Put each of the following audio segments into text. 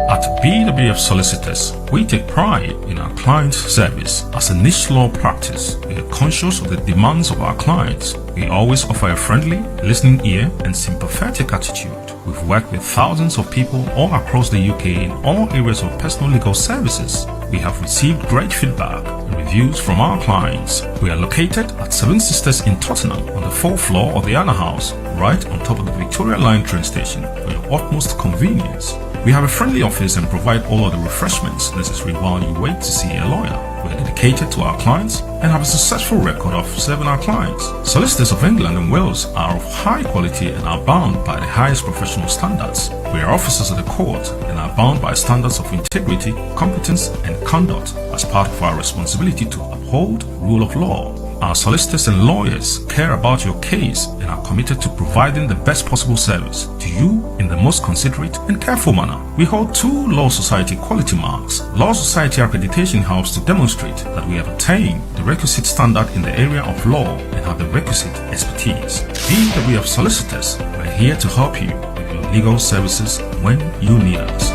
At BWF Solicitors, we take pride in our client service. As a niche law practice, we are conscious of the demands of our clients. We always offer a friendly, listening ear and sympathetic attitude. We've worked with thousands of people all across the UK in all areas of personal legal services. We have received great feedback and reviews from our clients. We are located at Seven Sisters in Tottenham on the 4th floor of the Anna House, right on top of the Victoria Line train station for your utmost convenience. We have a friendly office and provide all of the refreshments necessary while you wait to see a lawyer. We are dedicated to our clients and have a successful record of serving our clients. Solicitors of England and Wales are of high quality and are bound by the highest professional standards. We are officers of the court and are bound by standards of integrity, competence and conduct as part of our responsibility to uphold rule of law. Our solicitors and lawyers care about your case and are committed to providing the best possible service to you in the most considerate and careful manner. We hold 2 Law Society quality marks. Law Society accreditation helps to demonstrate that we have attained the requisite standard in the area of law and have the requisite expertise. BWF Solicitors, we're here to help you with your legal services when you need us.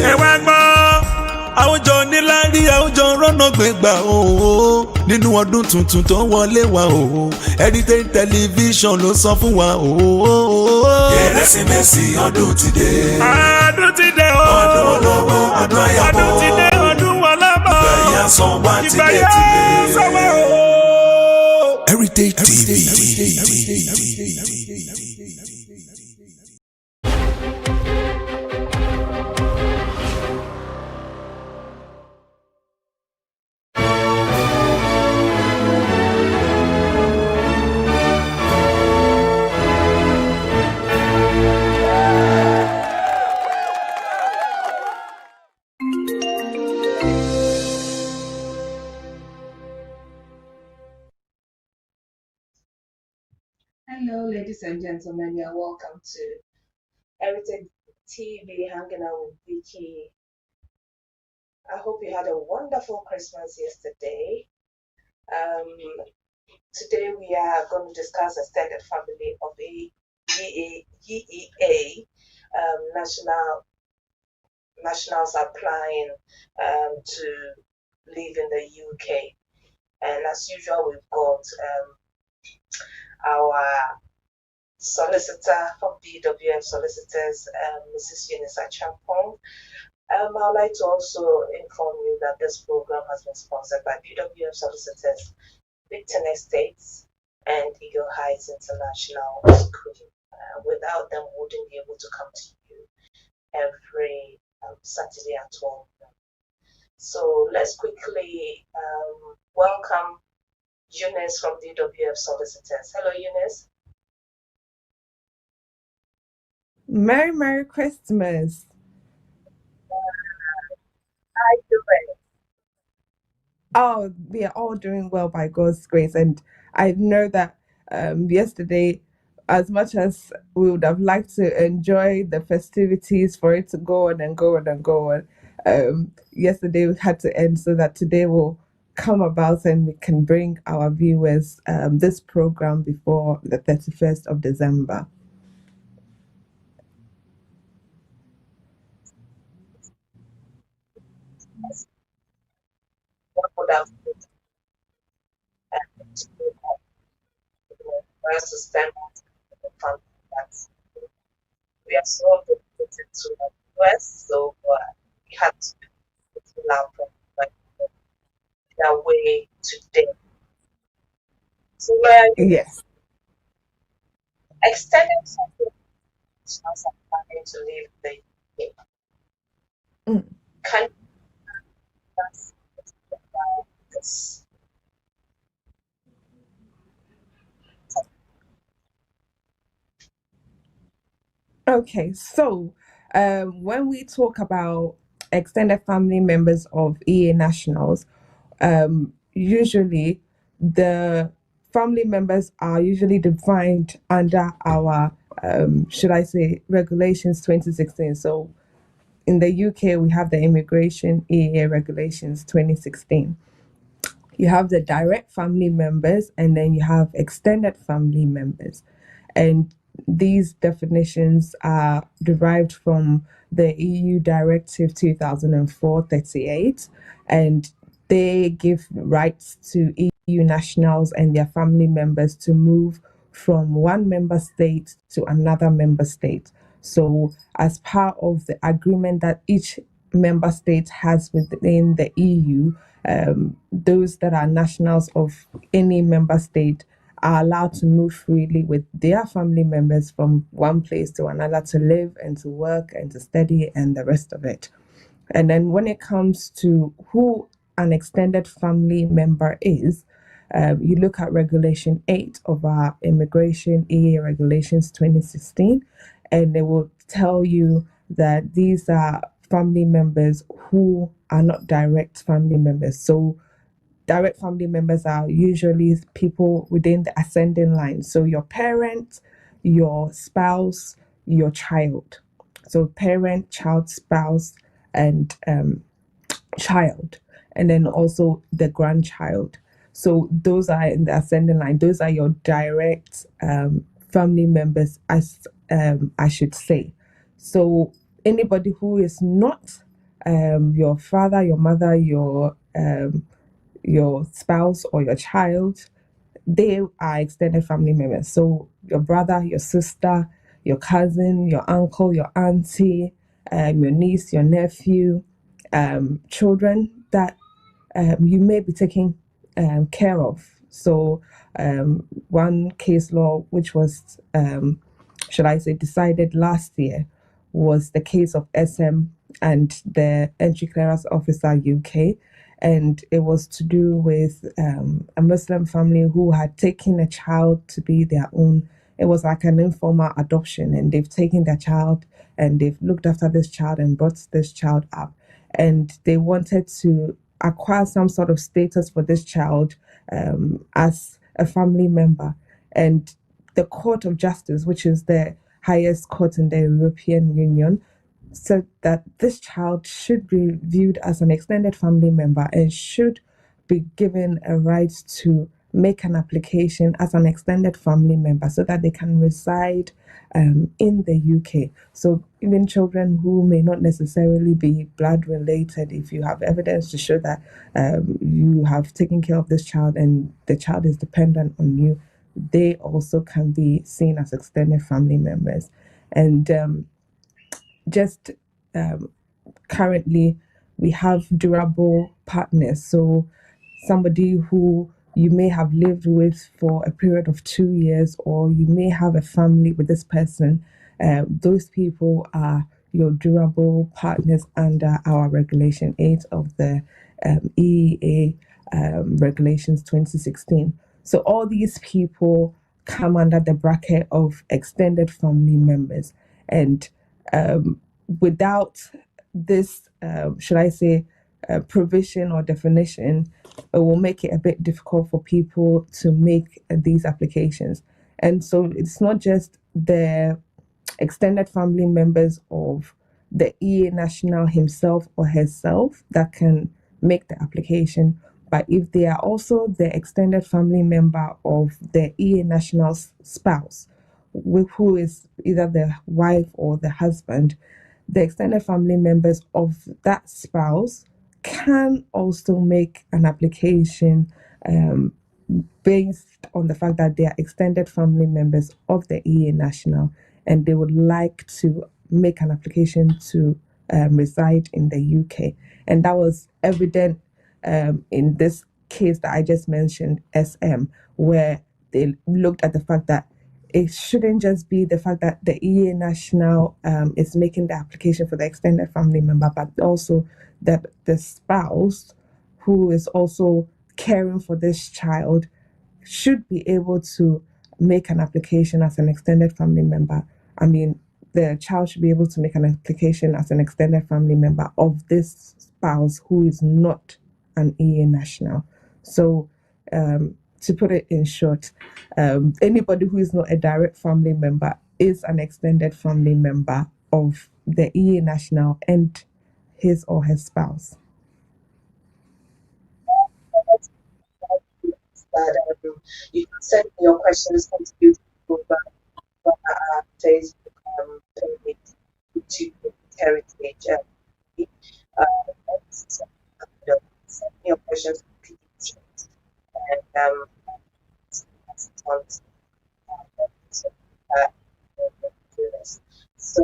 ẹ wá gbọ́ àwùjọ níláárí àwùjọ rọ́nà gbégbá ooo nínú ọdún tuntun tó wọlé wá ooo Heritage Television ló sọ fún wa ooo. Kérésìmesì ọdún ti dé. ọdún ti dé ooo. ọdún olówó ọdún àyàbọ̀. ọdún ti dé ọdún wọlábọ̀. ìgbà yẹn sọ wá tilẹ̀ ooo. Heritage TV. Hello, ladies and gentlemen. You're welcome to Heritage TV, hanging out with Vicky. I hope you had a wonderful Christmas yesterday. Today we are going to discuss extended family of EEA nationals applying to live in the UK. And as usual, we've got our solicitor from BWF Solicitors, Mrs. Eunice Achampong. I'd like to also inform you that this program has been sponsored by BWF Solicitors, Victon Estates, and Eagle Heights International School. Without them, we wouldn't be able to come to you every Saturday at 12. So let's quickly welcome Eunice from DWF Solicitors. Hello, Eunice. Merry Christmas. How are you doing? Oh, we are all doing well by God's grace. And I know that yesterday, as much as we would have liked to enjoy the festivities for it to go on and go on and go on, yesterday we had to end so that today will come about and we can bring our viewers this program before the 31st of December. What would have been for us to stand on the front that we are so dedicated to the US, so we had to put out their way today. So where Yes. extended something planning to leave the UK. Mm. Can you this? Okay, so When we talk about extended family members of EA nationals, usually the family members are usually defined under our, should I say, regulations 2016. So in the UK, we have the Immigration EEA regulations 2016. You have the direct family members, and then you have extended family members. And these definitions are derived from the EU Directive 2004/38, and they give rights to EU nationals and their family members to move from one member state to another member state. So, as part of the agreement that each member state has within the EU, those that are nationals of any member state are allowed to move freely with their family members from one place to another to live and to work and to study and the rest of it. And then when it comes to who an extended family member is, you look at Regulation 8 of our Immigration EA Regulations 2016, and they will tell you that these are family members who are not direct family members. So direct family members are usually people within the ascending line. So your parent, your spouse, your child. So parent, child, spouse, and child, and then also the grandchild. So those are in the ascending line. Those are your direct family members, as I should say. So anybody who is not your father, your mother, your spouse, or your child, they are extended family members. So your brother, your sister, your cousin, your uncle, your auntie, your niece, your nephew, children that you may be taking care of. So one case law which was, should I say, decided last year was the case of SM and the Entry Clearance Officer UK. And it was to do with a Muslim family who had taken a child to be their own. It was like an informal adoption, and they've taken their child and they've looked after this child and brought this child up. And they wanted to acquire some sort of status for this child as a family member. And the Court of Justice, which is the highest court in the European Union, said that this child should be viewed as an extended family member and should be given a right to make an application as an extended family member so that they can reside in the UK. So even children who may not necessarily be blood related, if you have evidence to show that you have taken care of this child and the child is dependent on you, they also can be seen as extended family members. And just currently, we have durable partners. So somebody who you may have lived with for a period of 2 years, or you may have a family with this person. Those people are your durable partners under our Regulation 8 of the EEA Regulations 2016. So all these people come under the bracket of extended family members. And without this, should I say, provision or definition, it will make it a bit difficult for people to make these applications. And so it's not just the extended family members of the EA national himself or herself that can make the application, but if they are also the extended family member of the EA national's spouse, who is either the wife or the husband, the extended family members of that spouse can also make an application based on the fact that they are extended family members of the EA national and they would like to make an application to reside in the UK. And that was evident in this case that I just mentioned, SM, where they looked at the fact that it shouldn't just be the fact that the EA national is making the application for the extended family member, but also that the spouse who is also caring for this child should be able to make an application as an extended family member. I mean, the child should be able to make an application as an extended family member of this spouse who is not an EA national. So, to put it in short, anybody who is not a direct family member is an extended family member of the EA national and his or her spouse. That you can send me your questions, contribute to the program via Facebook page, YouTube Heritage. Send me your questions and so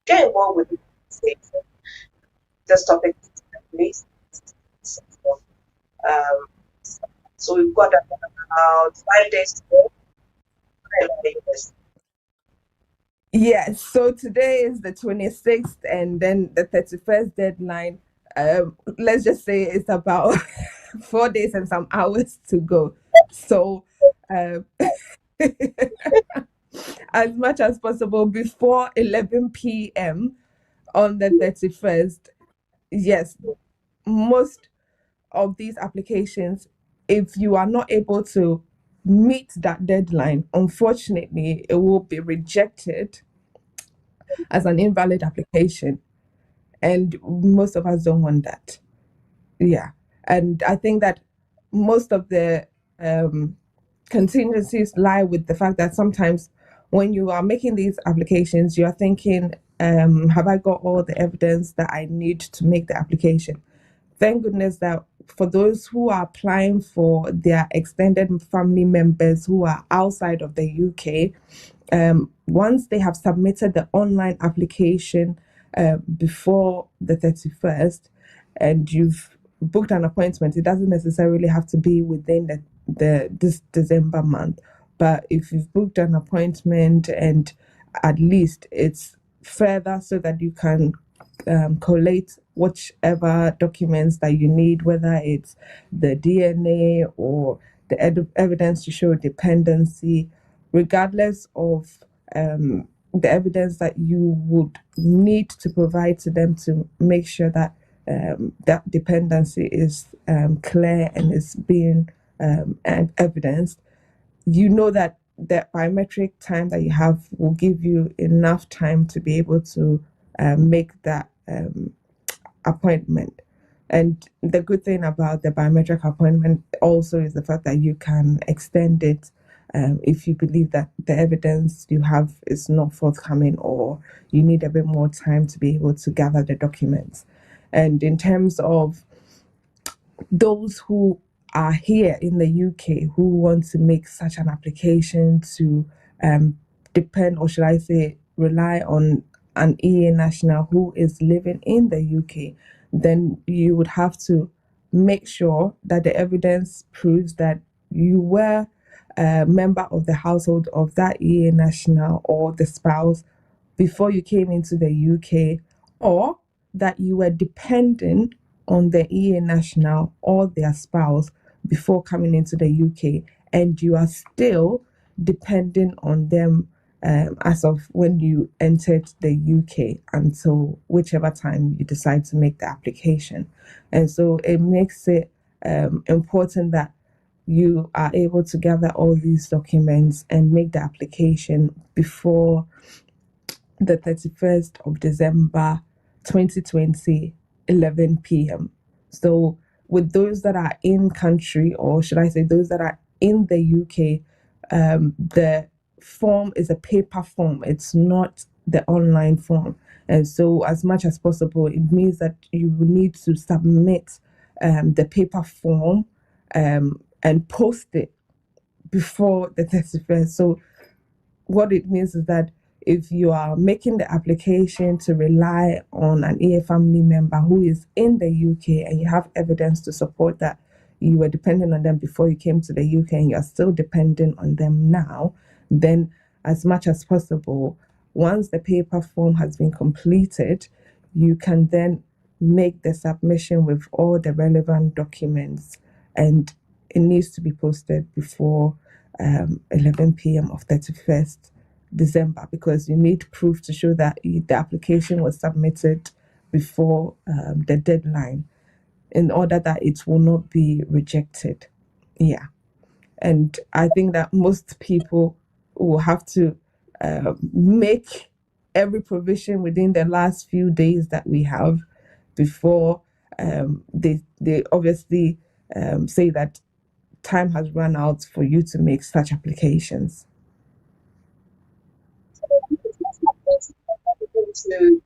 getting more with the conversation. This topic is please. So we've got about 5 days to go. Yes, so today is the 26th, and then the 31st deadline. Let's just say it's about 4 days and some hours to go. So, as much as possible before 11 p.m. on the 31st, yes, most of these applications, if you are not able to meet that deadline, unfortunately, it will be rejected as an invalid application. And most of us don't want that. Yeah. And I think that most of the contingencies lie with the fact that sometimes when you are making these applications, you are thinking, have I got all the evidence that I need to make the application? Thank goodness that for those who are applying for their extended family members who are outside of the UK, once they have submitted the online application before the 31st and you've booked an appointment, it doesn't necessarily have to be within this December month. But if you've booked an appointment and at least it's further so that you can collate whichever documents that you need, whether it's the DNA or the evidence to show dependency, regardless of the evidence that you would need to provide to them to make sure that that dependency is clear and is being evidenced, you know that the biometric time that you have will give you enough time to be able to make that appointment. And the good thing about the biometric appointment also is the fact that you can extend it if you believe that the evidence you have is not forthcoming or you need a bit more time to be able to gather the documents. And in terms of those who are here in the UK who want to make such an application to depend, or should I say, rely on an EA national who is living in the UK, then you would have to make sure that the evidence proves that you were a member of the household of that EA national or the spouse before you came into the UK, or that you were dependent on the EA national or their spouse before coming into the UK, and you are still dependent on them as of when you entered the UK until whichever time you decide to make the application. And so it makes it important that you are able to gather all these documents and make the application before the 31st of December 2020, 11 p.m. So with those that are in country, or should I say those that are in the UK, the form is a paper form. It's not the online form. And so as much as possible, it means that you will need to submit the paper form and post it before the 31st. So what it means is that if you are making the application to rely on an EA family member who is in the UK and you have evidence to support that you were dependent on them before you came to the UK and you're still dependent on them now, then as much as possible, once the paper form has been completed, you can then make the submission with all the relevant documents, and it needs to be posted before 11 p.m. of 31st December, because you need proof to show that the application was submitted before the deadline, in order that it will not be rejected. Yeah. And I think that most people will have to make every provision within the last few days that we have before they obviously say that time has run out for you to make such applications. To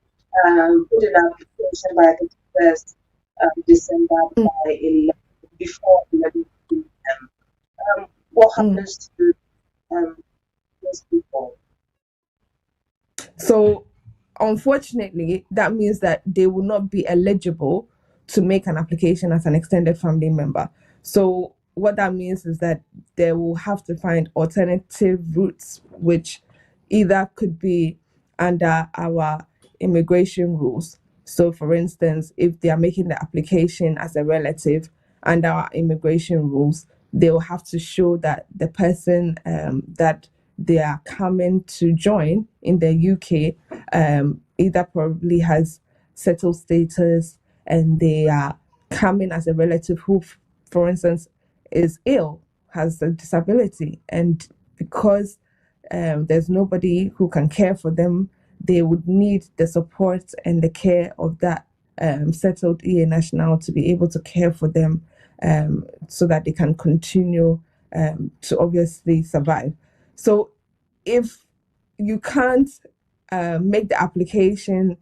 put in an application by the 1st December by 11, before 11 p.m. What happens to those people? So, unfortunately, that means that they will not be eligible to make an application as an extended family member. So, what that means is that they will have to find alternative routes, which either could be under our immigration rules. So, for instance, if they are making the application as a relative under our immigration rules, they will have to show that the person that they are coming to join in the UK either probably has settled status, and they are coming as a relative who, for instance, is ill, has a disability, and because there's nobody who can care for them, they would need the support and the care of that settled EA national to be able to care for them, so that they can continue to obviously survive. So if you can't make the application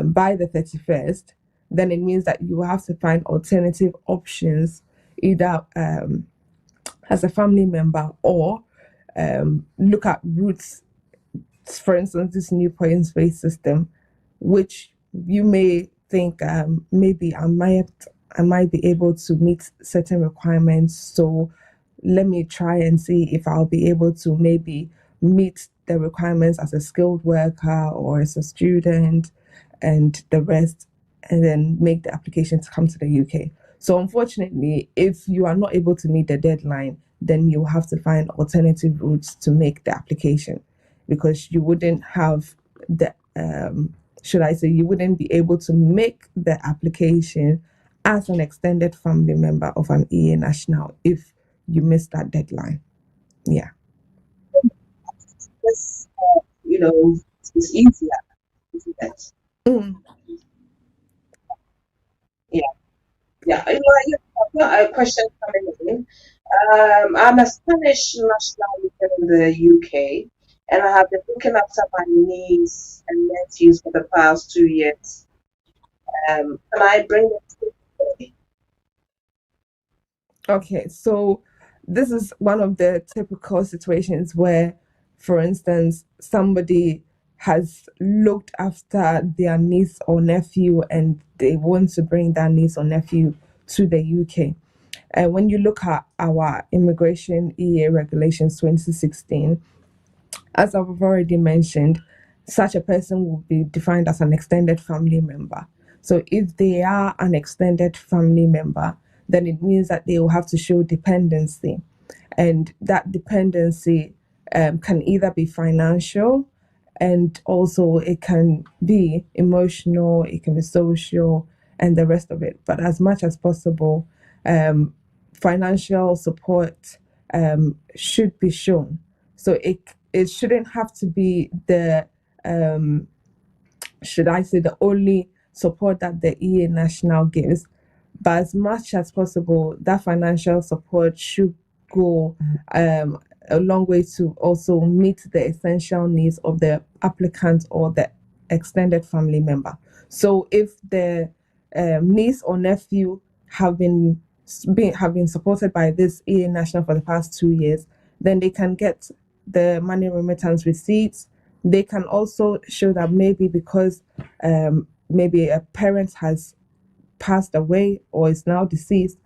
by the 31st, then it means that you have to find alternative options, either as a family member, or look at routes. For instance, this new points-based system, which you may think maybe I might be able to meet certain requirements, so let me try and see if I'll be able to maybe meet the requirements as a skilled worker or as a student and the rest, and then make the application to come to the UK. So unfortunately, if you are not able to meet the deadline, then you have to find alternative routes to make the application, because you wouldn't have the you wouldn't be able to make the application as an extended family member of an EA national if you miss that deadline. Yeah. This, it's easier, isn't it? Mm. Yeah. Yeah. I've got a question coming in. I'm a Spanish national living in the UK, and I have been looking after my niece and nephews for the past 2 years. Can I bring them to the UK? Okay, so this is one of the typical situations where, for instance, somebody has looked after their niece or nephew and they want to bring that niece or nephew to the UK. And when you look at our immigration EEA regulations 2016, as I've already mentioned, such a person will be defined as an extended family member. So if they are an extended family member, then it means that they will have to show dependency. And that dependency can either be financial, and also it can be emotional, it can be social, and the rest of it. But as much as possible, financial support should be shown. So it shouldn't have to be the the only support that the EA National gives, but as much as possible, that financial support should go a long way to also meet the essential needs of the applicant or the extended family member. So if the niece or nephew have been supported by this EA National for the past 2 years, then they can get the money remittance receipts. They can also show that maybe because maybe a parent has passed away or is now deceased,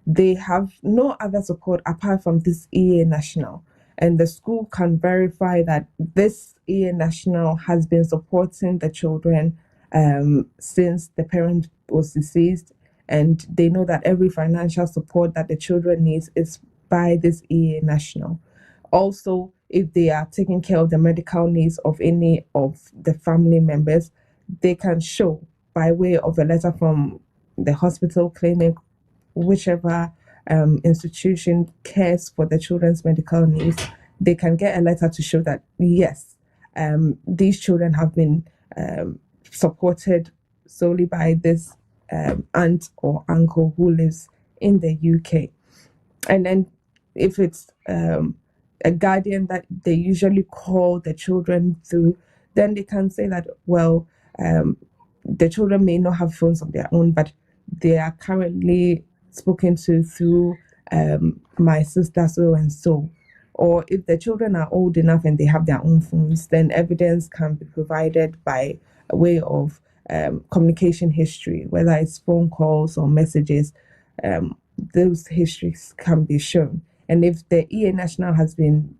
they have no other support apart from this EA National. And the school can verify that this EA National has been supporting the children since the parent was deceased. And they know that every financial support that the children needs is by this EA National. Also, if they are taking care of the medical needs of any of the family members, they can show by way of a letter from the hospital, clinic, whichever institution cares for the children's medical needs. They can get a letter to show that, yes, these children have been supported solely by this aunt or uncle who lives in the UK. And then if it's a guardian that they usually call the children through, then they can say that, well, the children may not have phones of their own, but they are currently spoken to through my sister so and so. Or if the children are old enough and they have their own phones, then evidence can be provided by a way of communication history, whether it's phone calls or messages. Those histories can be shown. And if the EA National has been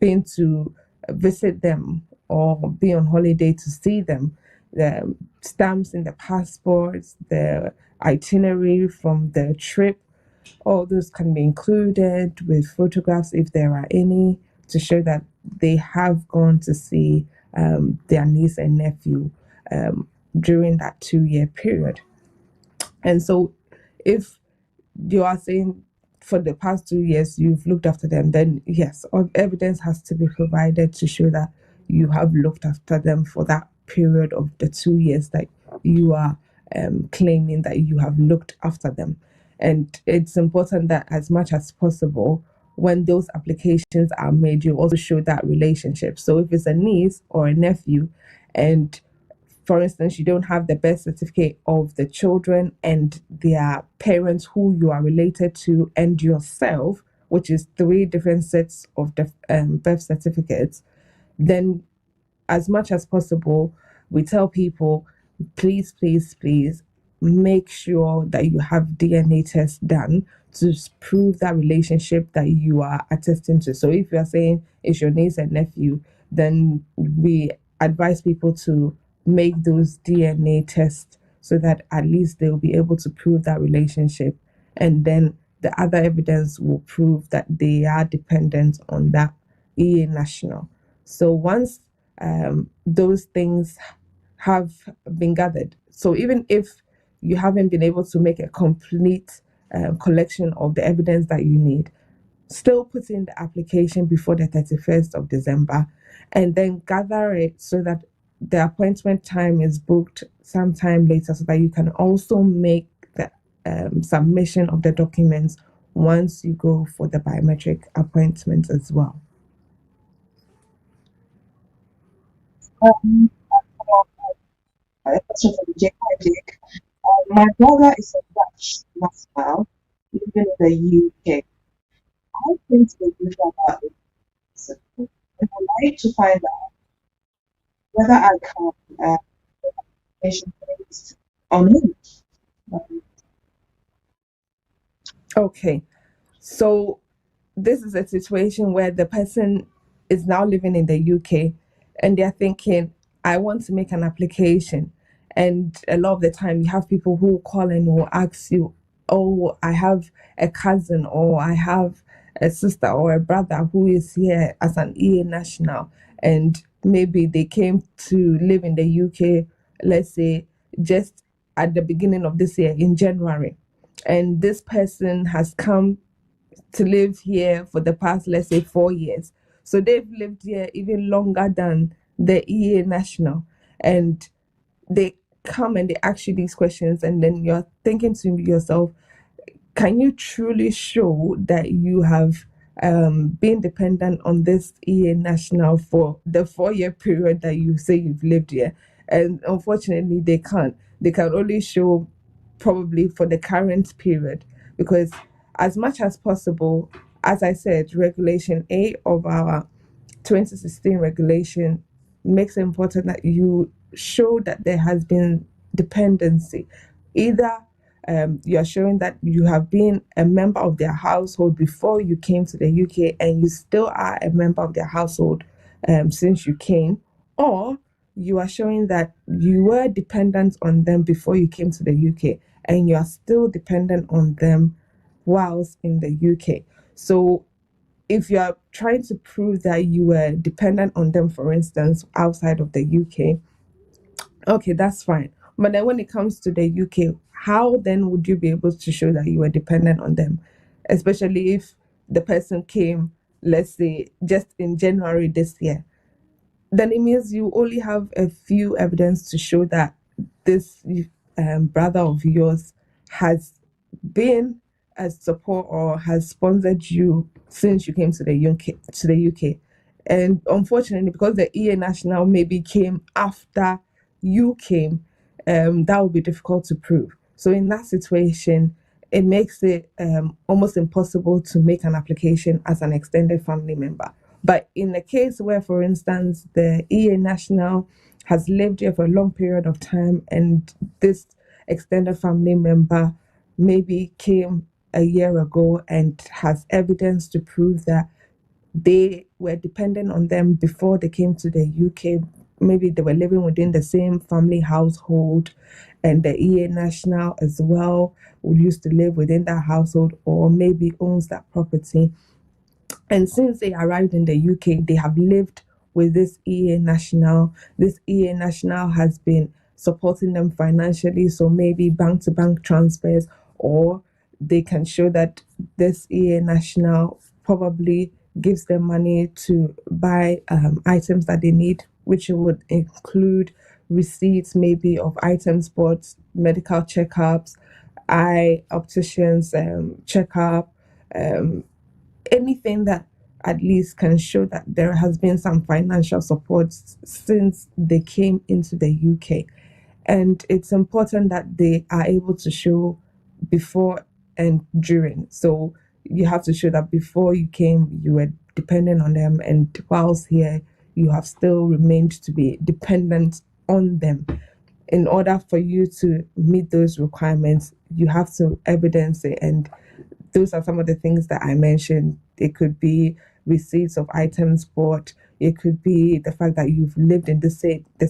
to visit them or be on holiday to see them, the stamps in the passports, the itinerary from the trip, all those can be included with photographs if there are any, to show that they have gone to see their niece and nephew during that 2-year period. And so if you are saying for the past 2 years you've looked after them, then yes, evidence has to be provided to show that you have looked after them for that period of the 2 years that you are claiming that you have looked after them. And it's important that as much as possible, when those applications are made, you also show that relationship. So if it's a niece or a nephew, and for instance, you don't have the birth certificate of the children and their parents who you are related to and yourself, which is 3 different sets of the birth certificates, then as much as possible, we tell people, please, please, please make sure that you have DNA tests done to prove that relationship that you are attesting to. So if you are saying it's your niece and nephew, then we advise people to make those DNA tests so that at least they'll be able to prove that relationship. And then the other evidence will prove that they are dependent on that EA national. So once those things have been gathered, so even if you haven't been able to make a complete collection of the evidence that you need, still put in the application before the 31st of December and then gather it so that the appointment time is booked sometime later, so that you can also make the submission of the documents once you go for the biometric appointment as well. Question from Jake. My brother is a Dutch national living in the UK. I think the user about it. And I'd like to find out whether I can application based on it. Okay, so this is a situation where the person is now living in the UK and they're thinking, I want to make an application. And a lot of the time you have people who call and will ask you, oh, I have a cousin or I have a sister or a brother who is here as an EA national, and maybe they came to live in the UK, let's say just at the beginning of this year in January, and this person has come to live here for the past, let's say, 4 years. So they've lived here even longer than the EA national, and they come and they ask you these questions, and then you're thinking to yourself, can you truly show that you have been dependent on this EA national for the 4-year period that you say you've lived here? And unfortunately, they can't. They can only show probably for the current period, because as much as possible, as I said, Regulation A of our 2016 regulation makes it important that you show that there has been dependency. Either you're showing that you have been a member of their household before you came to the UK and you still are a member of their household since you came, or you are showing that you were dependent on them before you came to the UK and you are still dependent on them whilst in the UK. So if you are trying to prove that you were dependent on them, for instance, outside of the UK, okay, that's fine. But then when it comes to the UK, how then would you be able to show that you were dependent on them? Especially if the person came, let's say, just in January this year. Then it means you only have a few evidence to show that this brother of yours has been a support or has sponsored you since you came to the UK. And unfortunately, because the EA national maybe came after you came, that would be difficult to prove. So in that situation, it makes it almost impossible to make an application as an extended family member. But in the case where, for instance, the EA national has lived here for a long period of time and this extended family member maybe came a year ago and has evidence to prove that they were dependent on them before they came to the UK. Maybe they were living within the same family household, and the EA national as well who used to live within that household or maybe owns that property. And since they arrived in the UK, they have lived with this EA national. This EA national has been supporting them financially, so maybe bank to bank transfers, or they can show that this EA national probably gives them money to buy items that they need, which would include receipts maybe of items bought, medical checkups, eye opticians checkup, anything that at least can show that there has been some financial support since they came into the UK. And it's important that they are able to show before and during. So you have to show that before you came, you were dependent on them, and whilst here, you have still remained to be dependent on them. In order for you to meet those requirements, you have to evidence it. And those are some of the things that I mentioned. It could be receipts of items bought. It could be the fact that you've lived in the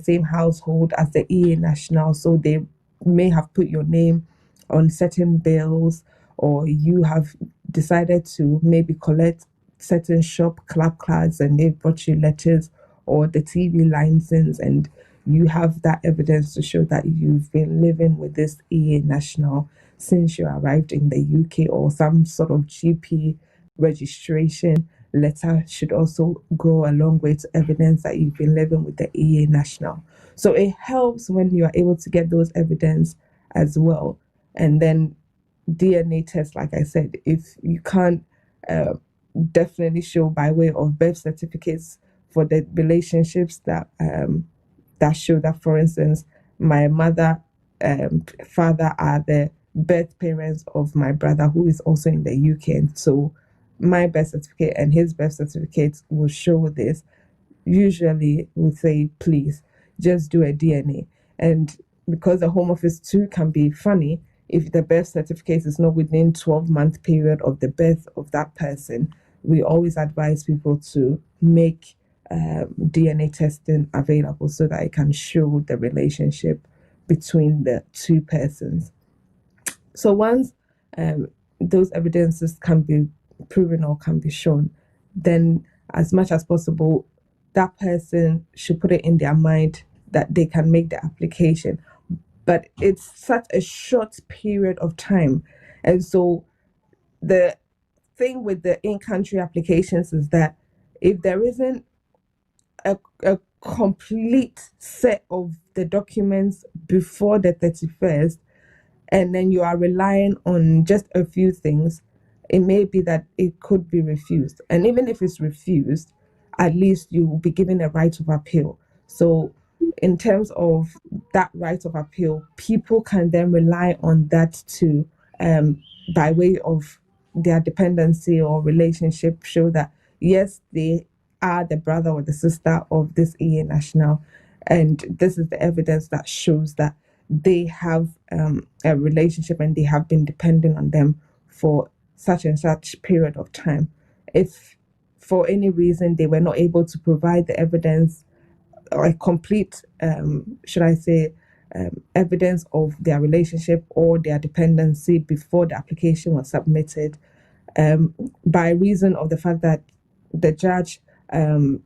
same household as the EA national, so they may have put your name on certain bills, or you have decided to maybe collect certain shop club cards and they've brought you letters, or the TV license, and you have that evidence to show that you've been living with this EA national since you arrived in the UK, or some sort of GP registration letter should also go a long way to evidence that you've been living with the EA national. So it helps when you are able to get those evidence as well. And then DNA test, like I said, if you can't definitely show by way of birth certificates for the relationships that that show that, for instance, my mother father are the birth parents of my brother who is also in the UK. And so my birth certificate and his birth certificate will show this. Usually we'll say, please just do a DNA. And because the Home Office too can be funny, if the birth certificate is not within 12-month period of the birth of that person, we always advise people to make DNA testing available so that it can show the relationship between the two persons. So once those evidences can be proven or can be shown, then as much as possible, that person should put it in their mind that they can make the application. But it's such a short period of time. And so the thing with the in-country applications is that if there isn't a complete set of the documents before the 31st, and then you are relying on just a few things, it may be that it could be refused. And even if it's refused, at least you will be given a right of appeal. So in terms of that right of appeal, people can then rely on that to, by way of their dependency or relationship, show that, yes, they are the brother or the sister of this EA national. And this is the evidence that shows that they have a relationship and they have been dependent on them for such and such period of time. If for any reason they were not able to provide the evidence or a complete, evidence of their relationship or their dependency before the application was submitted, by reason of the fact that the judge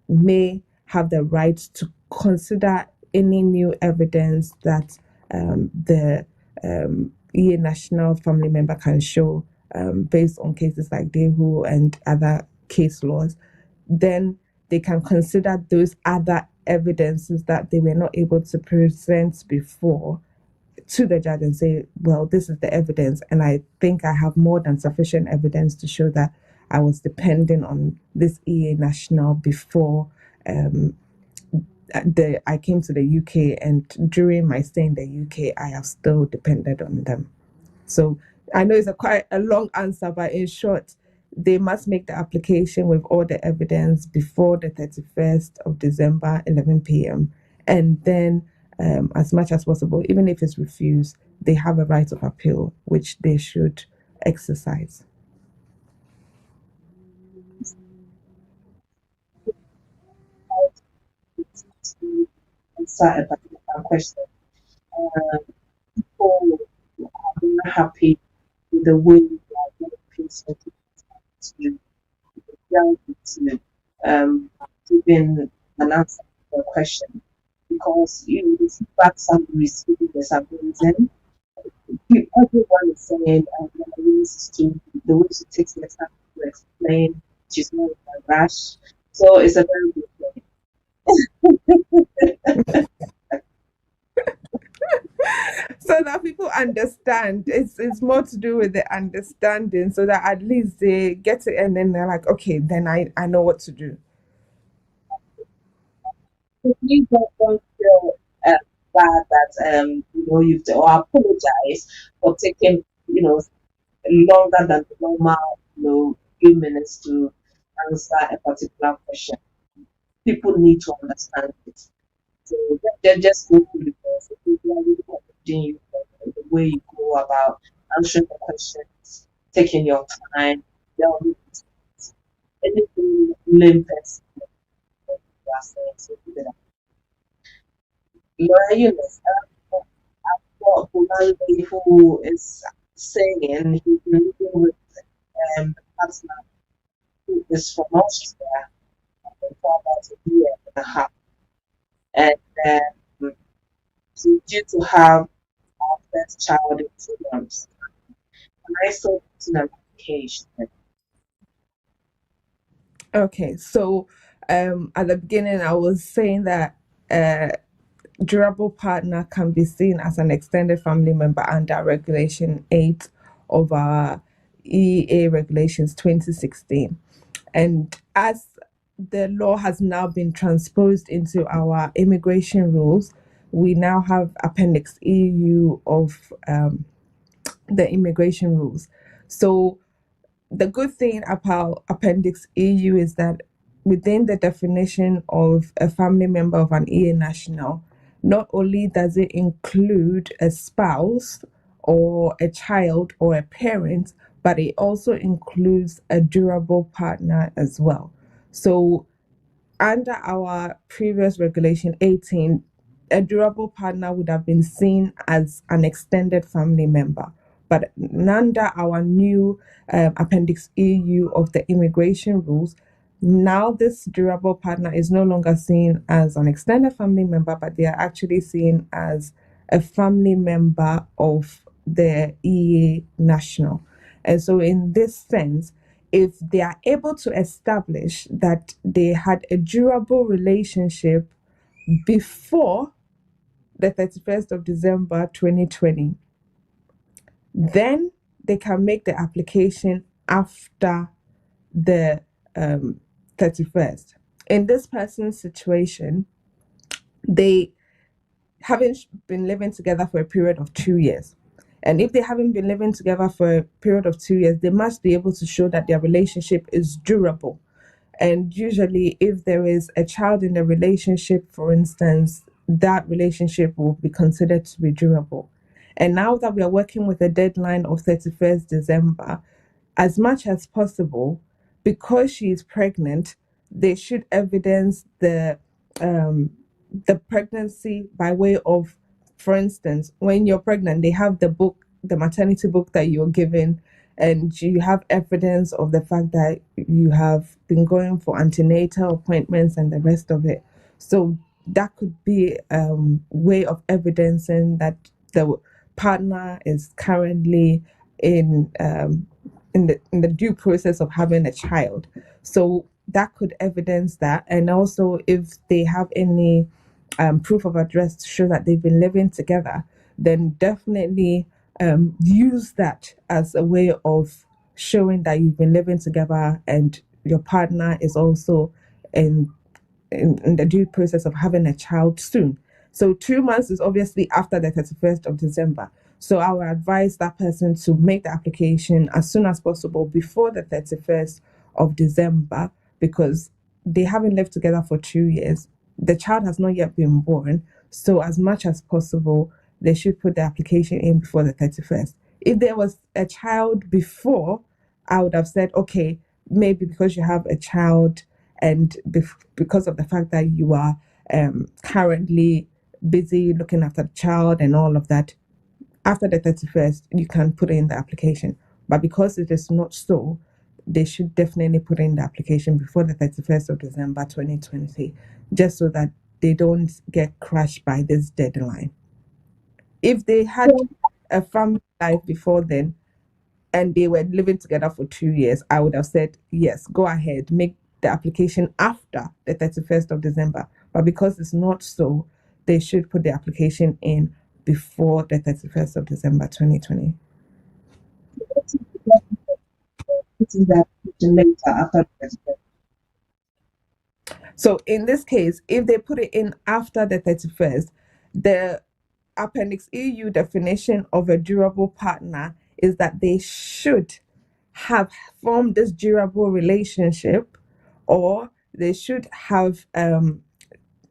may have the right to consider any new evidence that the EA national family member can show based on cases like Dehu and other case laws. Then they can consider those other evidences that they were not able to present before to the judge and say, well, this is the evidence, and I think I have more than sufficient evidence to show that I was depending on this EA national before I came to the UK, and during my stay in the UK, I have still depended on them. So I know it's quite a long answer, but in short, they must make the application with all the evidence before the 31st of December, 11 p.m. And then, as much as possible, even if it's refused, they have a right of appeal, which they should exercise. To answer a particular question, people are very happy with the way you are going to giving an answer to the question, because the feedback some receiving is amazing. Everyone is saying the way she takes the time to explain, she's not in a rush. So it's a very good thing. So that people understand, it's more to do with the understanding, so that at least they get it and then they're like, okay, then I know what to do. You don't feel bad that you've to or apologize for taking longer than the normal few minutes to answer a particular question. People need to understand it. So just go through the process. People are really encouraging you for the way you go about answering the questions, taking your time, delving into it. Anything lame person you are saying. So Laura Eunice, I've got Bulandi who is saying he's been living with the partner who is from Austria for about a year and a half. And due to have our first child in 2 months, and I saw it in an application. Okay, so at the beginning, I was saying that durable partner can be seen as an extended family member under Regulation 8 of our EEA Regulations 2016. And as the law has now been transposed into our immigration rules, we now have Appendix EU of the immigration rules. So the good thing about Appendix EU is that within the definition of a family member of an EA national, not only does it include a spouse or a child or a parent, but it also includes a durable partner as well. So under our previous regulation 18, a durable partner would have been seen as an extended family member. But under our new Appendix EU of the immigration rules, now this durable partner is no longer seen as an extended family member, but they are actually seen as a family member of the EA national. And so in this sense, if they are able to establish that they had a durable relationship before the 31st of December 2020, then they can make the application after the 31st. In this person's situation, they haven't been living together for a period of 2 years. And if they haven't been living together for a period of 2 years, they must be able to show that their relationship is durable. And usually, if there is a child in the relationship, for instance, that relationship will be considered to be durable. And now that we are working with a deadline of 31st December, as much as possible, because she is pregnant, they should evidence the pregnancy by way of, for instance, when you're pregnant, they have the book, the maternity book that you're given, and you have evidence of the fact that you have been going for antenatal appointments and the rest of it. So that could be a way of evidencing that the partner is currently in the due process of having a child. So that could evidence that, and also if they have any proof of address to show that they've been living together, then definitely use that as a way of showing that you've been living together and your partner is also in in the due process of having a child soon. So 2 months is obviously after the 31st of December. So I would advise that person to make the application as soon as possible before the 31st of December, because they haven't lived together for 2 years. The child has not yet been born. So as much as possible, they should put the application in before the 31st. If there was a child before, I would have said, okay, maybe because you have a child and because of the fact that you are currently busy looking after the child and all of that, after the 31st, you can put in the application. But because it is not so, they should definitely put in the application before the 31st of December 2020, just so that they don't get crushed by this deadline. If they had a family life before then, and they were living together for 2 years, I would have said, yes, go ahead, make the application after the 31st of December. But because it's not so, they should put the application in before the 31st of December 2020. Putting that later after the So in this case, if they put it in after the 31st, the Appendix EU definition of a durable partner is that they should have formed this durable relationship, or they should have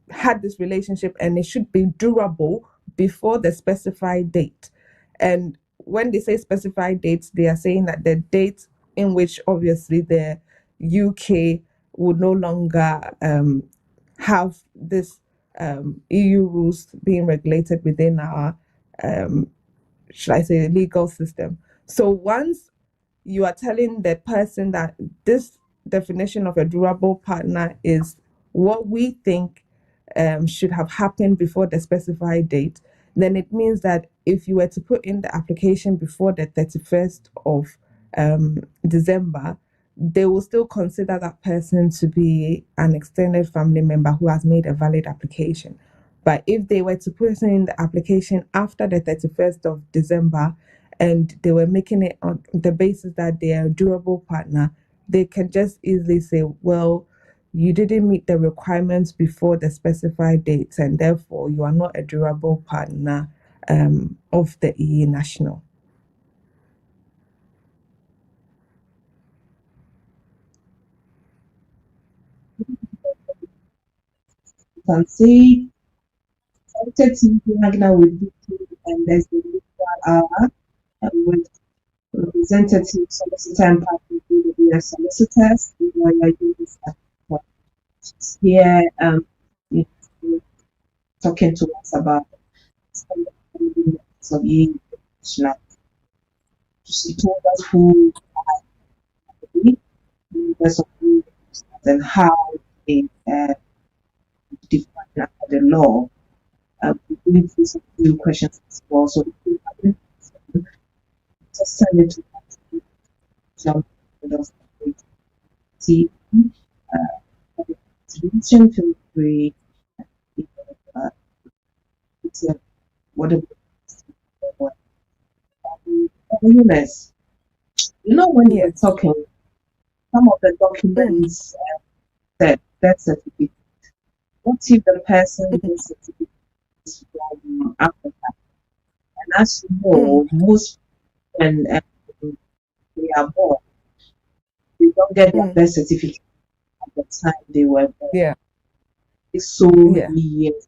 had this relationship, and it should be durable before the specified date. And when they say specified dates, they are saying that the date in which obviously the UK would no longer have this EU rules being regulated within our, should I say, legal system. So once you are telling the person that this definition of a durable partner is what we think should have happened before the specified date, then it means that if you were to put in the application before the 31st of December, they will still consider that person to be an extended family member who has made a valid application. But if they were to put in the application after the 31st of December and they were making it on the basis that they are a durable partner, they can just easily say, well, you didn't meet the requirements before the specified dates, and therefore you are not a durable partner of the EE national. you can see entity hanging out with Vicky, and there's the legal with representative solicitor and party BWF solicitors. Lawyer Eunice here you know, talking to us about some of you national. She told us who members of the and how they define under the law. We need to some few questions as well. So if you just send it to us. Jump with us. See, feel free. It's a whatever. Eunice, you know when you were Yes. talking, some of the documents said death certificate. What if the person death certificate is from Africa? And as you know, most when they are born, they don't get their birth certificate at the time they were born. Yeah. It's so many years,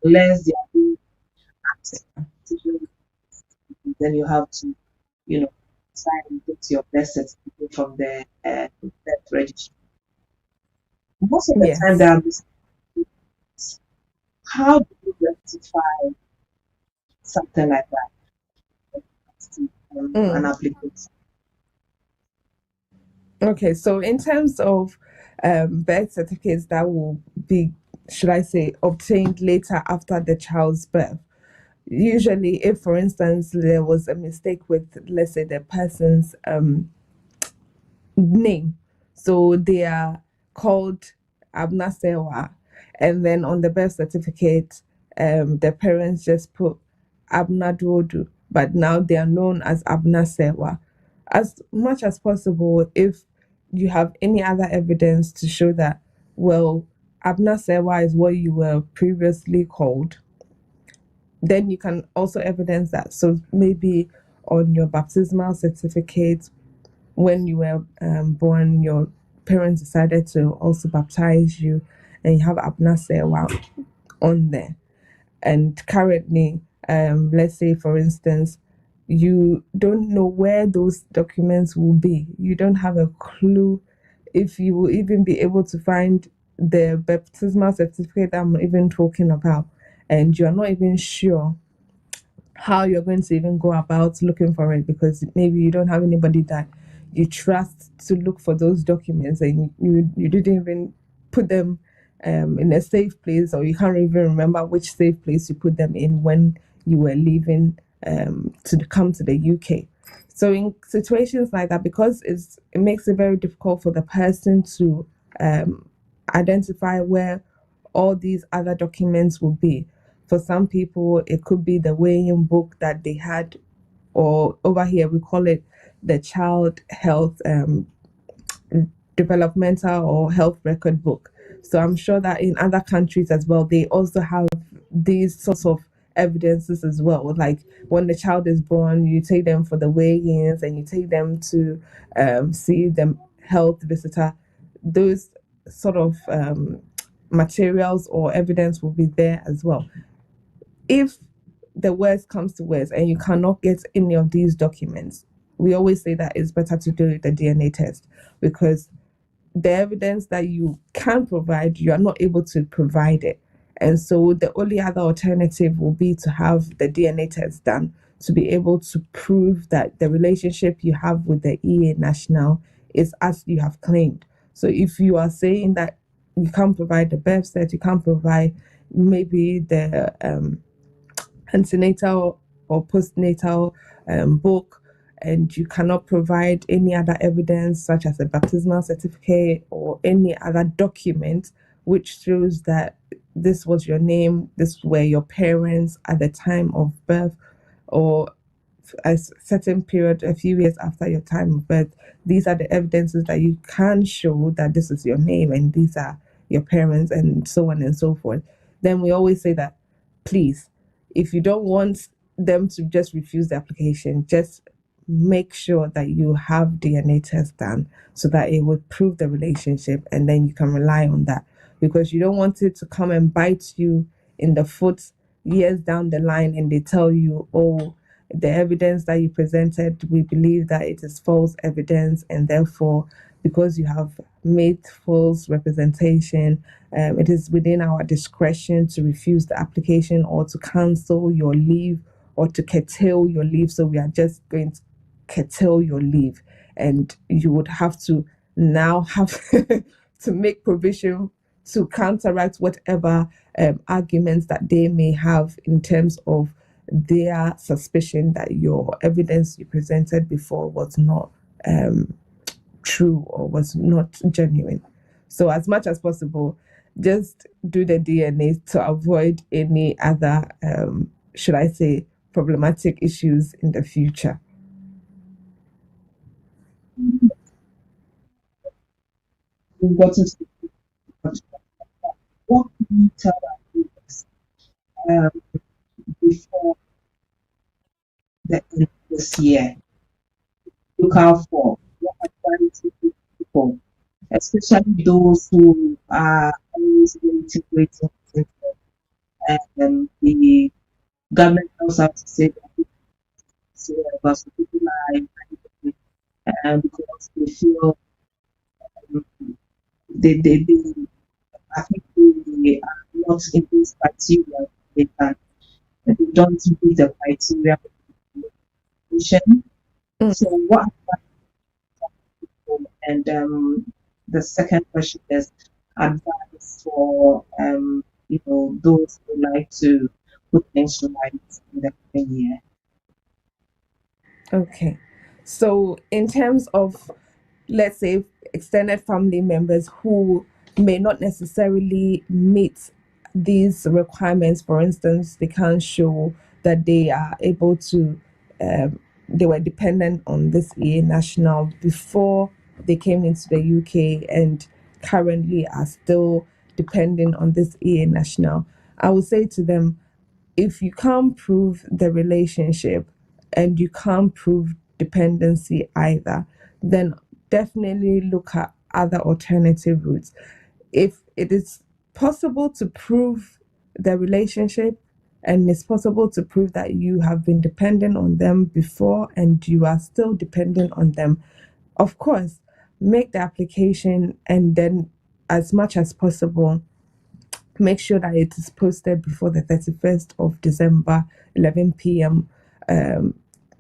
unless they are being asked, then you have to, you know, sign and get your birth certificate from the birth registry. Most of the time, there are mistakes. How do you rectify something like that? An application. Okay, so in terms of birth certificates that will be, should I say, obtained later after the child's birth, usually if, for instance, there was a mistake with, let's say, the person's name, so they are called Abna Sewa, and then on the birth certificate, the parents just put Abna Duodu, but now they are known as Abna Sewa. As much as possible, if you have any other evidence to show that, well, Abna Sewa is what you were previously called, then you can also evidence that. So maybe on your baptismal certificate, when you were born, your parents decided to also baptize you, and you have Abna Sewa on there. And currently, let's say, for instance, you don't know where those documents will be. You don't have a clue if you will even be able to find the baptismal certificate that I'm even talking about, and you're not even sure how you're going to even go about looking for it, because maybe you don't have anybody that you trust to look for those documents, and you didn't even put them in a safe place, or you can't even remember which safe place you put them in when you were leaving come to the UK. So in situations like that, because it makes it very difficult for the person to identify where all these other documents will be. For some people, it could be the weighing book that they had, or over here we call it the child health developmental or health record book. So I'm sure that in other countries as well, they also have these sorts of evidences as well. Like when the child is born, you take them for the weigh-ins, and you take them to see the health visitor. Those sort of materials or evidence will be there as well. If the worst comes to worst and you cannot get any of these documents, we always say that it's better to do the DNA test, because the evidence that you can provide, you are not able to provide it. And so the only other alternative will be to have the DNA test done to be able to prove that the relationship you have with the EEA national is as you have claimed. So if you are saying that you can't provide the birth cert, you can't provide maybe the antenatal or postnatal book, and you cannot provide any other evidence such as a baptismal certificate or any other document which shows that this was your name, this were your parents at the time of birth, or a certain period, a few years after your time of birth. These are the evidences that you can show that this is your name and these are your parents, and so on and so forth. Then we always say that, please, if you don't want them to just refuse the application, just make sure that you have DNA test done so that it would prove the relationship, and then you can rely on that, because you don't want it to come and bite you in the foot years down the line and they tell you, oh, the evidence that you presented, we believe that it is false evidence, and therefore, because you have made false representation, it is within our discretion to refuse the application or to cancel your leave or to curtail your leave. So we are just going to curtail your leave, and you would have to now have to make provision to counteract whatever arguments that they may have in terms of their suspicion that your evidence you presented before was not true or was not genuine. So as much as possible, just do the DNA to avoid any other, should I say, problematic issues in the future. We've gotten to what can you tell our viewers before the end of this year? Look out for what advice people, especially those who are always integrating and the government also has to say that but some people are because they feel they I think they are not in this criteria. They don't meet the criteria for education. So what advice people And the second question is advice for those who like to put things right in the coming year. Okay. So, in terms of, let's say, extended family members who may not necessarily meet these requirements, for instance, they can't show that they are able to, they were dependent on this EA national before they came into the UK and currently are still depending on this EA national. I would say to them, if you can't prove the relationship and you can't prove dependency either, then definitely look at other alternative routes. If it is possible to prove the relationship and it's possible to prove that you have been dependent on them before and you are still dependent on them, of course, make the application and then, as much as possible, make sure that it is posted before the 31st of December, 11 p.m.,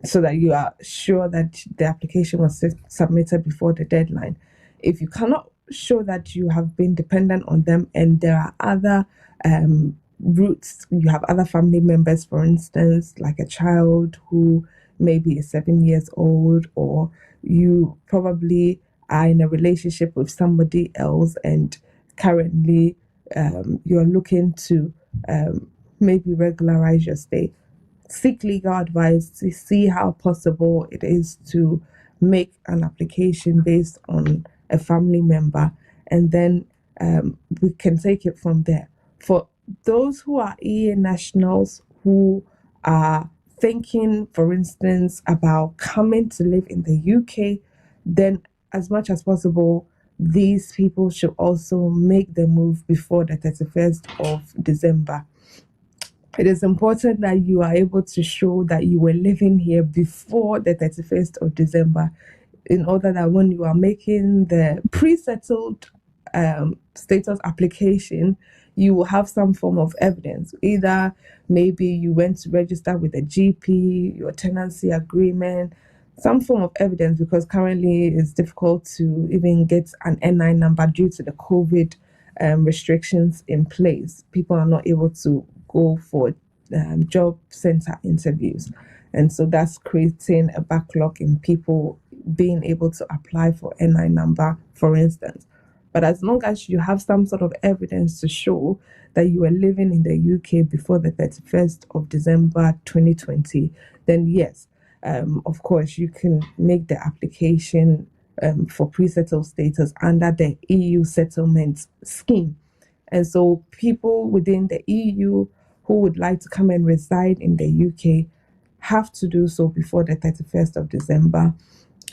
so that you are sure that the application was submitted before the deadline. If you cannot show that you have been dependent on them and there are other routes, you have other family members, for instance, like a child who maybe is 7 years old, or you probably are in a relationship with somebody else and currently you're looking to maybe regularize your stay, seek legal advice to see how possible it is to make an application based on a family member, and then we can take it from there. For those who are EA nationals who are thinking, for instance, about coming to live in the UK, then as much as possible, these people should also make the move before the 31st of December. It is important that you are able to show that you were living here before the 31st of December, in order that when you are making the pre-settled status application, you will have some form of evidence. Either maybe you went to register with a GP, your tenancy agreement, some form of evidence, because currently it's difficult to even get an NI number due to the COVID restrictions in place. People are not able to go for job center interviews. And so that's creating a backlog in people being able to apply for NI number, for instance. But as long as you have some sort of evidence to show that you were living in the UK before the 31st of December 2020, then yes, of course, you can make the application for pre-settled status under the EU settlement scheme. And so people within the EU who would like to come and reside in the UK have to do so before the 31st of December.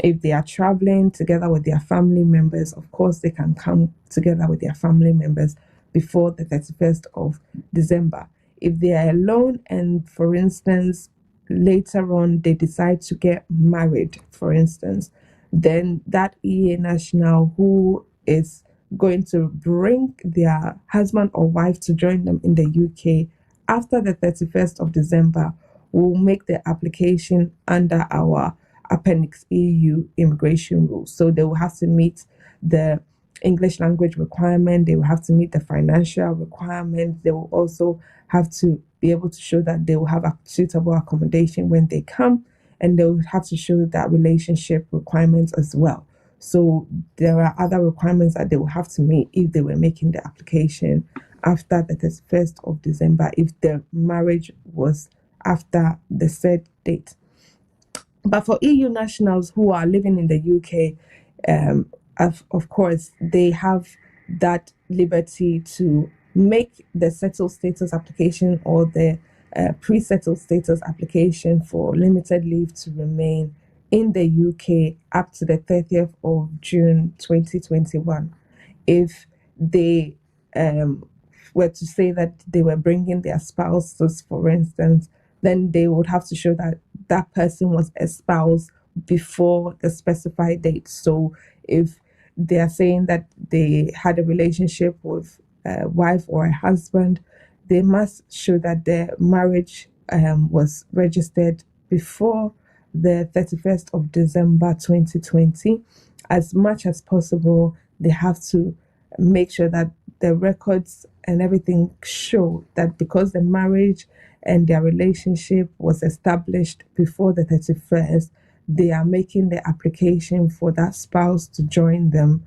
If they are traveling together with their family members, of course, they can come together with their family members before the 31st of December. If they are alone and, for instance, later on they decide to get married, for instance, then that EA national who is going to bring their husband or wife to join them in the UK after the 31st of December will make the application under our Appendix EU immigration rules. So they will have to meet the English language requirement, they will have to meet the financial requirement, they will also have to be able to show that they will have a suitable accommodation when they come, and they will have to show that relationship requirements as well. So there are other requirements that they will have to meet if they were making the application after the 31st of December, if the marriage was after the said date. But for EU nationals who are living in the UK, of course, they have that liberty to make the settled status application or the pre-settled status application for limited leave to remain in the UK up to the 30th of June 2021. If they were to say that they were bringing their spouses, for instance, then they would have to show that that person was espoused before the specified date. So if they are saying that they had a relationship with a wife or a husband, they must show that their marriage was registered before the 31st of December 2020 as much as possible, they have to make sure that the records and everything show that because the marriage and their relationship was established before the 31st, they are making the application for that spouse to join them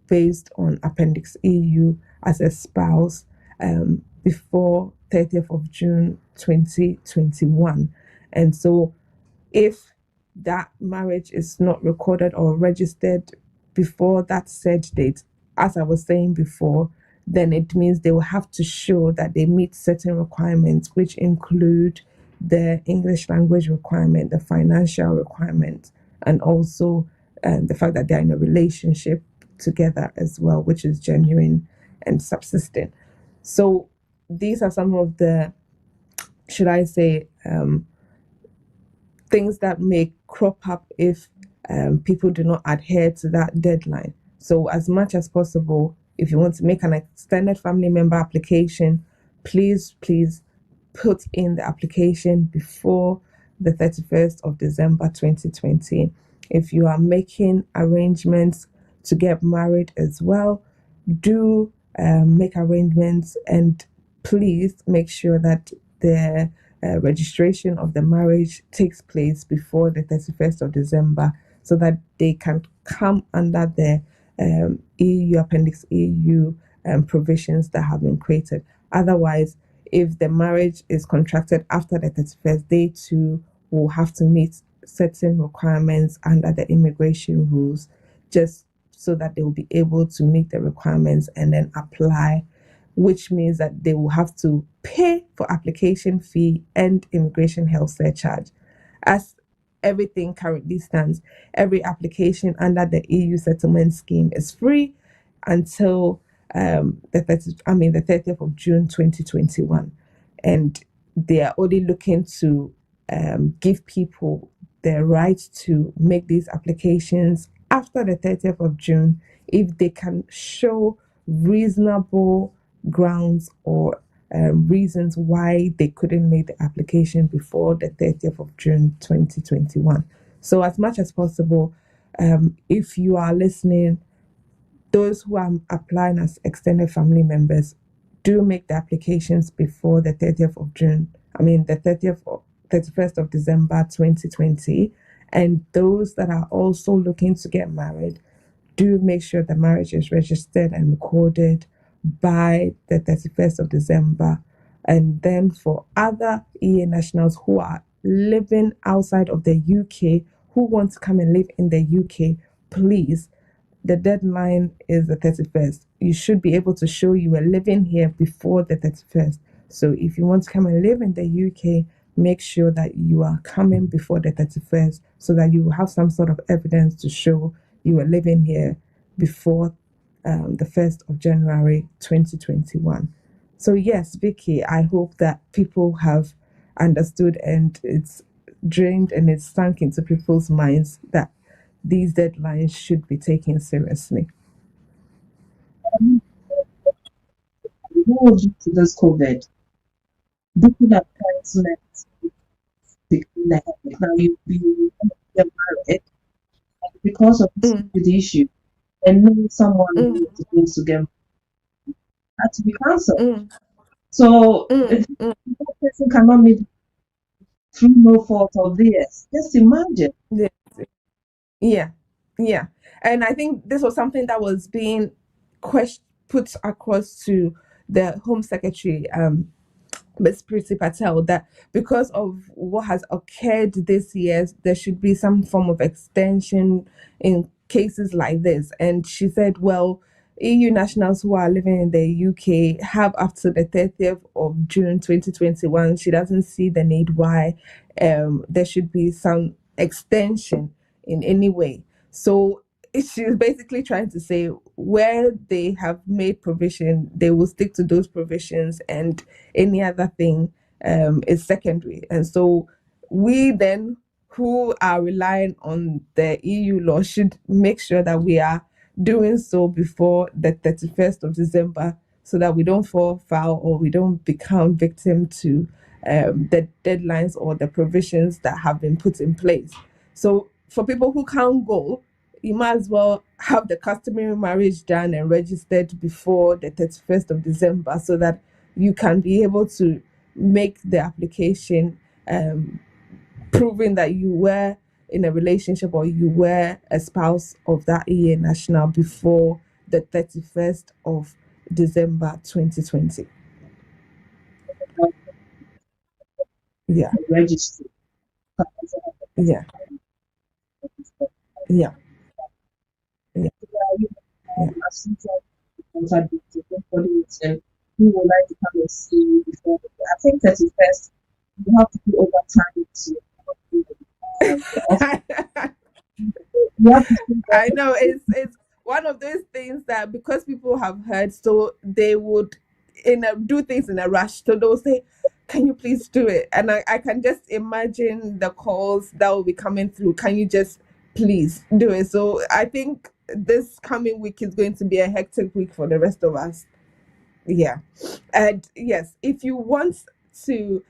based on Appendix EU as a spouse before 30th of June 2021. And so if that marriage is not recorded or registered before that said date, as I was saying before, then it means they will have to show that they meet certain requirements, which include the English language requirement, the financial requirement, and also the fact that they're in a relationship together as well, which is genuine and subsistent. So these are some of the, should I say, things that may crop up if people do not adhere to that deadline. So as much as possible, if you want to make an extended family member application, please put in the application before the 31st of December 2020. If you are making arrangements to get married as well, do make arrangements, and please make sure that the registration of the marriage takes place before the 31st of December so that they can come under the EU Appendix EU provisions that have been created. Otherwise, if the marriage is contracted after the 31st, they too will have to meet certain requirements under the immigration rules, just so that they will be able to meet the requirements and then apply, which means that they will have to pay for application fee and immigration health surcharge. As everything currently stands, every application under the EU settlement scheme is free until the 30th of June 2021. And they are only looking to give people the right to make these applications after the 30th of June if they can show reasonable grounds or reasons why they couldn't make the application before the 30th of June 2021. So as much as possible, if you are listening, those who are applying as extended family members, do make the applications before the 30th of June. The 31st of December 2020. And those that are also looking to get married, do make sure the marriage is registered and recorded by the 31st of December. And then for other EEA nationals who are living outside of the UK, who want to come and live in the UK, please, the deadline is the 31st. You should be able to show you were living here before the 31st. So if you want to come and live in the UK, make sure that you are coming before the 31st so that you will have some sort of evidence to show you were living here before the 1st of January 2021. So yes, Vicky, I hope that people have understood and it's drained and it's sunk into people's minds that these deadlines should be taken seriously. Before due to this COVID, booking appointments became a headache. Now you get married, and because of this COVID issue, and knowing someone who is supposed to get married had to be cancelled. So if that person cannot meet through no fault of theirs, just imagine. Yeah. And I think this was something that was being put across to the Home Secretary, Ms. Priti Patel, that because of what has occurred this year, there should be some form of extension in cases like this. And she said, well, EU nationals who are living in the UK have up to the 30th of June 2021. She doesn't see the need why there should be some extension in any way. So she's basically trying to say where they have made provision, they will stick to those provisions, and any other thing is secondary. And so we then, who are relying on the EU law, should make sure that we are doing so before the 31st of December so that we don't fall foul or we don't become victim to the deadlines or the provisions that have been put in place. So for people who can't go, you might as well have the customary marriage done and registered before the 31st of December so that you can be able to make the application, proving that you were in a relationship or you were a spouse of that EEA national before the 31st of December 2020. Yeah, Registry. yeah, yeah, yeah, yeah. As usual, contact details. Anybody who would like to come and see you before, I think 31st, you have to do overtime to you have to see that. I know it's one of those things that because people have heard, so they would do things in a rush. So they'll say, "Can you please do it?" And I can just imagine the calls that will be coming through. Can you just please do it? So I think this coming week is going to be a hectic week for the rest of us. Yeah, and yes, if you want to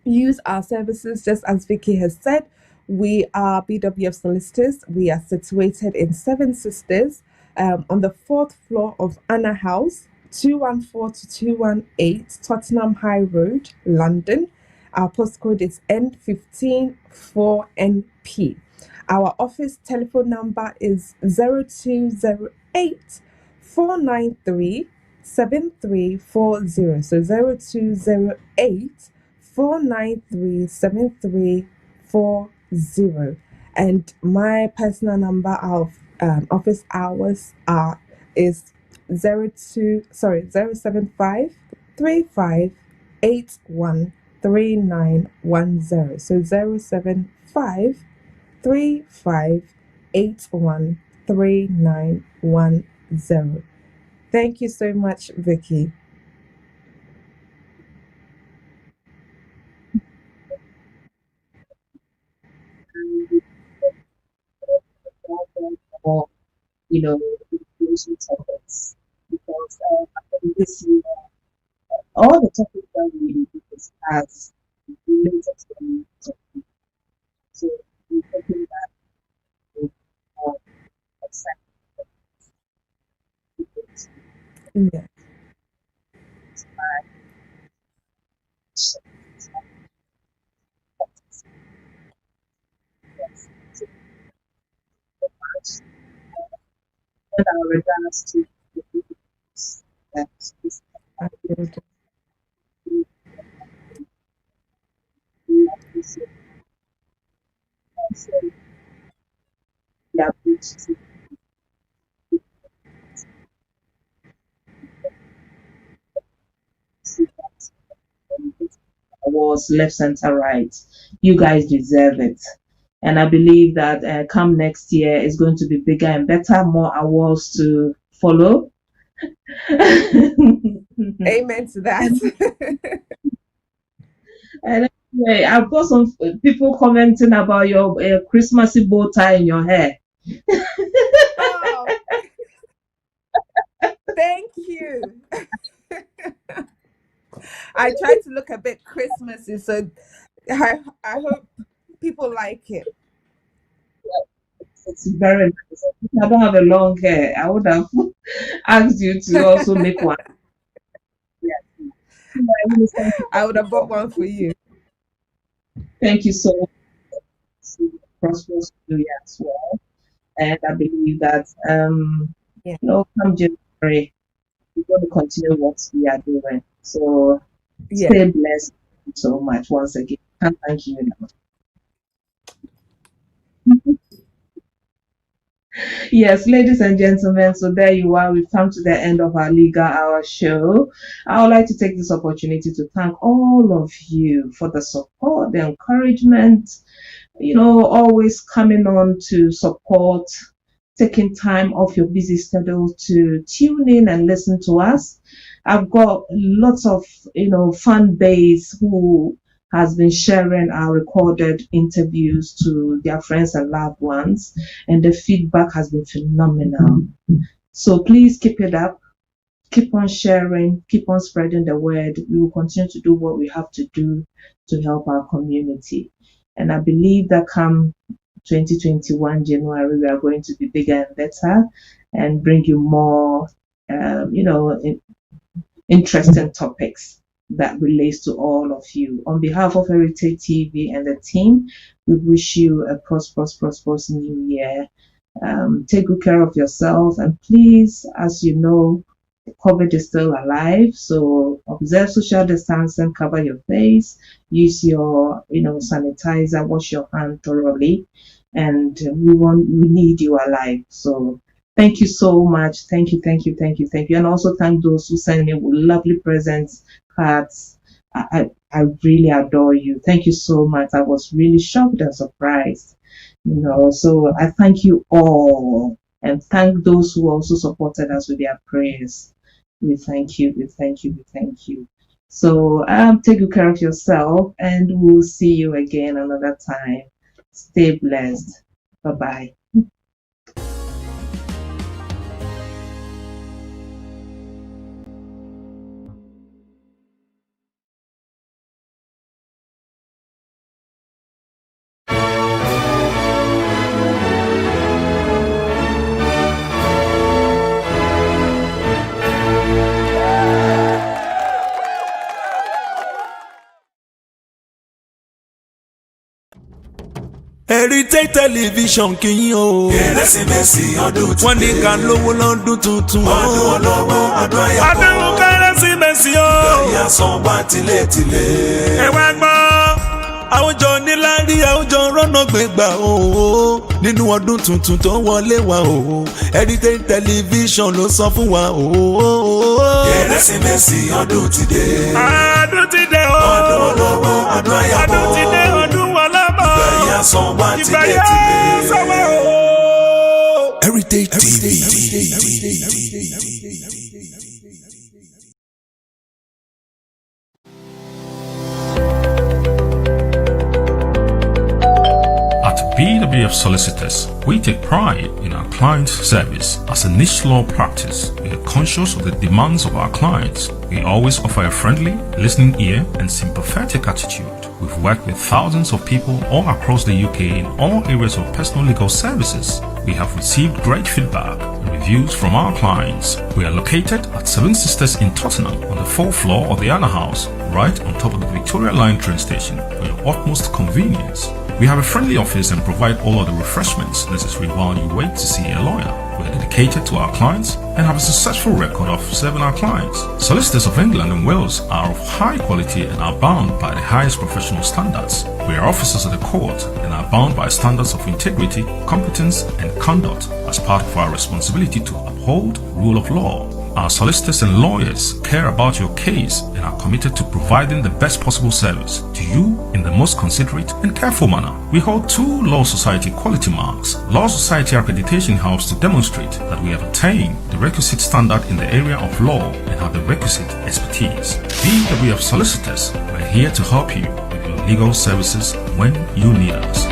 use our services, just as Vicky has said, we are BWF solicitors. We are situated in Seven Sisters, on the 4th floor of Anna House, 214 to 218 Tottenham High Road, London. Our postcode is N154NP. Our office telephone number is 0208 493 7340. So 0208 493 7340. And my personal number of office hours is 075 35 81 3910. So 075 35 81 3910. Thank you so much, Vicky. Or, inclusion topics, because I think this year, all the topics that we discuss related to the topic. So we're hoping that we are excited. Yeah. And our regards to the people that this Absolutely. yeah, which awards left, center, right. You guys deserve it. And I believe that come next year is going to be bigger and better, more awards to follow. Amen to that. And anyway, I've got some people commenting about your Christmassy bow tie in your hair. Oh, thank you. I try to look a bit Christmassy, so I hope people like it. It's very nice. If I don't have a long hair, I would have asked you to also make one. Yeah. I would have bought one for you. Thank you so much. Prosperous New Year as well. And I believe that Yeah. come January, we're going to continue what we are doing. So Yeah. stay blessed so much once again. Can't thank you enough. Yes, ladies and gentlemen, so there you are. We've come to the end of our Legal Hour show. I would like to take this opportunity to thank all of you for the support, the encouragement, always coming on to support, taking time off your busy schedule to tune in and listen to us. I've got lots of, fan base who has been sharing our recorded interviews to their friends and loved ones, and the feedback has been phenomenal. So please keep it up. Keep on sharing, keep on spreading the word. We will continue to do what we have to do to help our community. And I believe that come 2021 January, we are going to be bigger and better and bring you more, interesting topics that relates to all of you. On behalf of Heritage TV and the team, we wish you a prosperous new year. Take good care of yourself, and please, as you know, COVID is still alive, so observe social distancing, cover your face, use your sanitizer, wash your hands thoroughly, and we need you alive. So thank you so much. Thank you. And also thank those who send me lovely presents, cards. I really adore you. Thank you so much. I was really shocked and surprised. So I thank you all, and thank those who also supported us with their prayers. We thank you. So take good care of yourself, and we'll see you again another time. Stay blessed. Bye-bye. Heritage Television kìyìn o. Kérésìmesì ọdún tuntun. Wọ́n ní ká lówó lọ́dún tuntun. Ọdún olówó ọdún ayọ̀. Ọdún Kérésìmesì o. Lọ́yà san wá tìletìle. Ẹ wá gbọ́, àwùjọ níláárí àwùjọ rọ́nà gbégbá o. Nínú ọdún tuntun tó wọlé wá o. Heritage Television ló sọ fún wa o. Kérésìmesì ọdún ti dé. Ọdún ti dé o. Ọdún olówó ọdún ayọ̀. Ọdún ti dé ọdún wọlábọ̀. Lọ́yà san wá tìletìle. Heritage TV. At BWF Solicitors, we take pride in our client service. As a niche law practice, we are conscious of the demands of our clients. We always offer a friendly, listening ear and sympathetic attitude. We've worked with thousands of people all across the UK in all areas of personal legal services. We have received great feedback and reviews from our clients. We are located at Seven Sisters in Tottenham on the 4th floor of the Anna House, right on top of the Victoria Line train station for your utmost convenience. We have a friendly office and provide all of the refreshments necessary while you wait to see a lawyer. We are dedicated to our clients and have a successful record of serving our clients. Solicitors of England and Wales are of high quality and are bound by the highest professional standards. We are officers of the court and are bound by standards of integrity, competence and conduct as part of our responsibility to uphold rule of law. Our solicitors and lawyers care about your case and are committed to providing the best possible service to you in the most considerate and careful manner. We hold 2 Law Society quality marks. Law Society accreditation helps to demonstrate that we have attained the requisite standard in the area of law and have the requisite expertise. BWF Solicitors, we're here to help you with your legal services when you need us.